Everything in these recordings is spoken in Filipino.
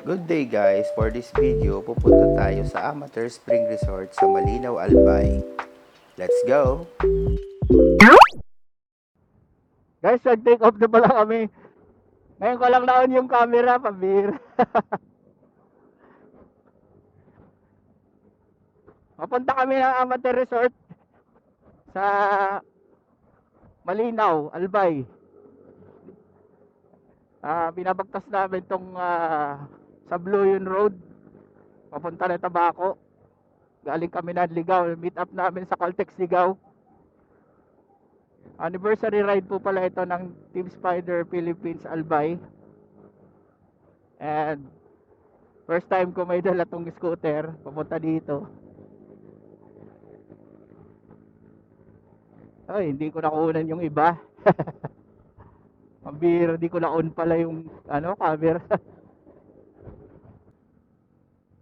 Good day guys, for this video pupunta tayo sa Amateur Spring Resort sa Malinaw, Albay. Let's go! Guys, nag-take off na pala kami. Ngayon ko lang naon yung camera, pabir. Papunta kami ng Amateur Resort sa Malinaw, Albay. Binabagtas namin itong sa Blue Yun Road. Papunta na Tabaco. Galing kami na Ligaw. Meet up namin sa Caltex Ligaw. Anniversary ride po pala ito ng Team Spider Philippines Albay. And first time ko may dala tong scooter papunta dito. Ay, hindi ko nakunan yung iba. Mabira, di ko na-on pala yung camera.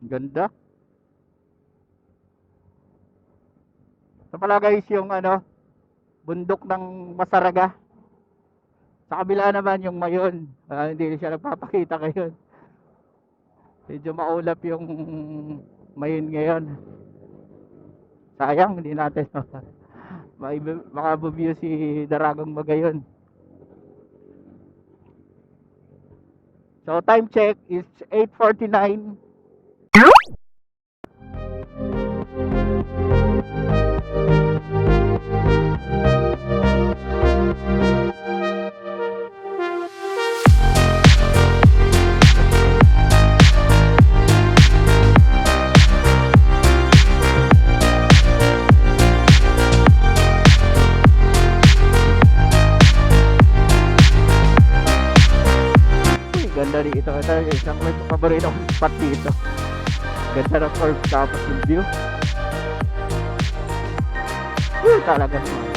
Ganda. Ito pala guys yung bundok ng Masaraga. Sa kabila naman yung Mayon. Hindi siya nagpapakita ngayon. Medyo maulap yung Mayon ngayon. Sayang, hindi natin makabu-view si Daragong Magayon. So time check is 8:49. Ganda dito. Ito isang may paborito akong spot dito. Ganda ng curve tapos yung view. Talaga naman.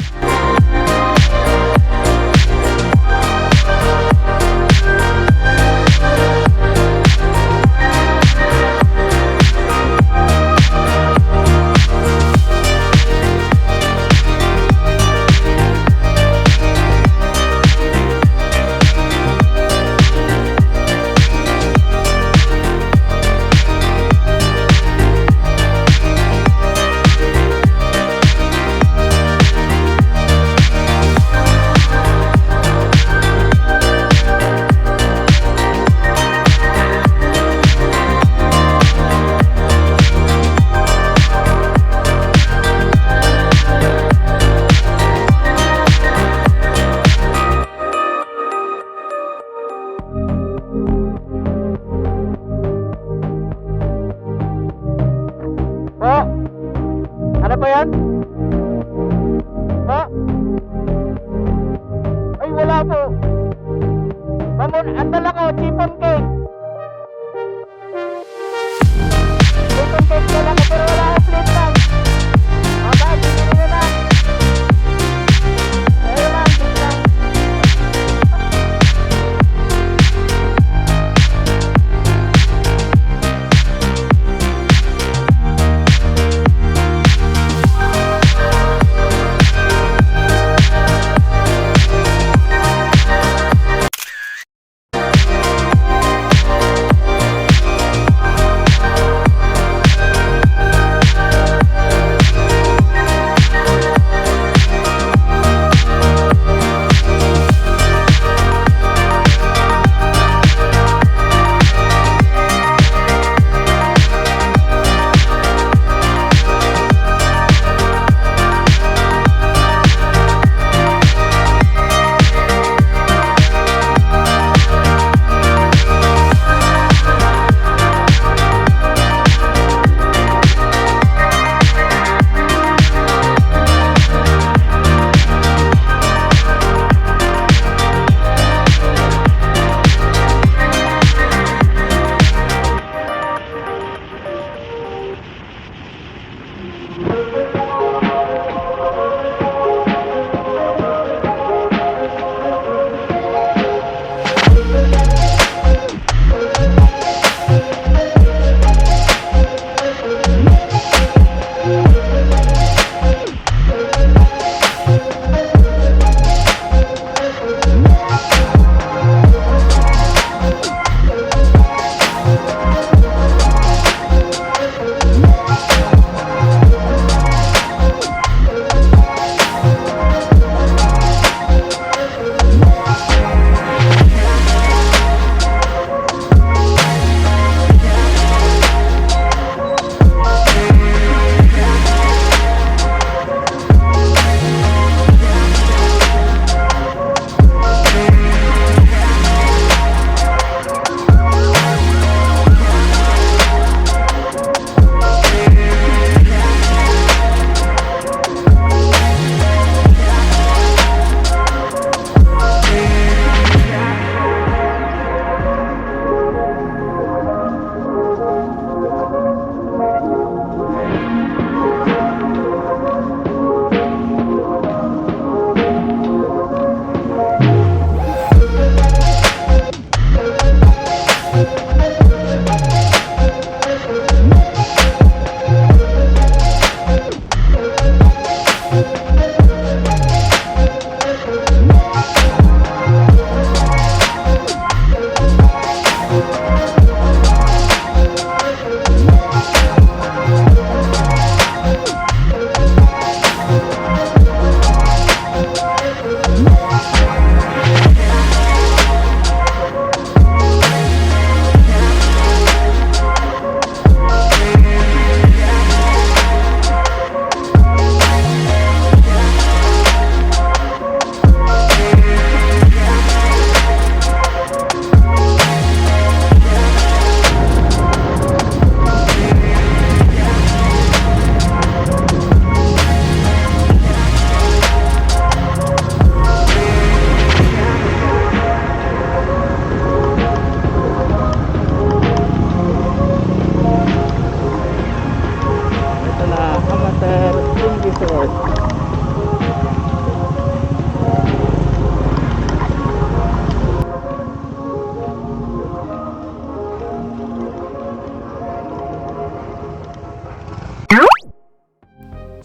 Ano pa yan? Ay, wala po. Mamon, andala ko, chipon cake. Chipon cake na lang, pero wala akong plate lang. Okay, bibili na lang. Ayun lang, plate lang.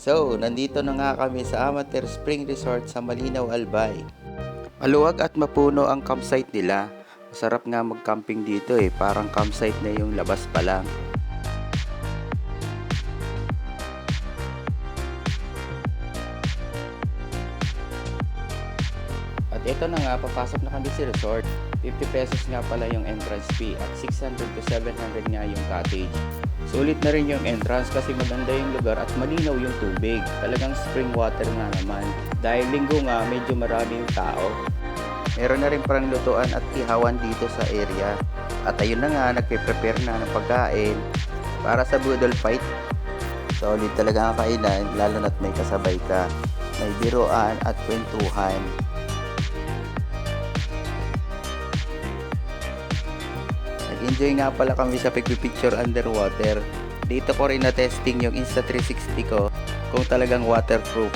So, nandito na nga kami sa Amateur Spring Resort sa Malinaw, Albay. Maluwag at mapuno ang campsite nila. Masarap nga mag-camping dito parang campsite na yung labas pa lang. At ito na nga, papasok na kami sa resort. 50 pesos nga pala yung entrance fee at 600 to 700 nga yung cottage. Sulit na rin yung entrance kasi maganda yung lugar at malinaw yung tubig. Talagang spring water nga naman. Dahil linggo nga, medyo marami yung tao. Meron na rin parang lutuan at ihawan dito sa area. At ayun na nga, nagpe-prepare na ng pagkain para sa budol fight. Solid talaga ang kainan, lalo na't may kasabay ka. May biruan at kwentuhan. Nag-enjoy nga pala kami sa picture underwater. Dito ko rin na-testing yung Insta360 ko kung talagang waterproof.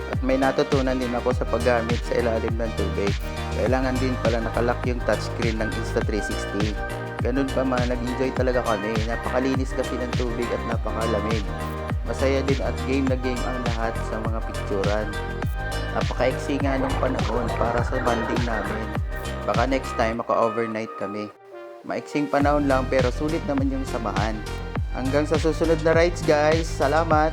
At may natutunan din ako sa paggamit sa ilalim ng tubig. Kailangan din pala nakalock yung touchscreen ng Insta360. Ganun pa man, nag-enjoy talaga kami. Napakalinis kasi ng tubig at napakalamig. Masaya din at game na game ang lahat sa mga picturan. Napaka-eksi nga ng panahon para sa bonding namin. Baka next time maka-overnight kami. Maiksing panahon lang pero sulit naman yung samahan. Hanggang sa susunod na rides guys. Salamat!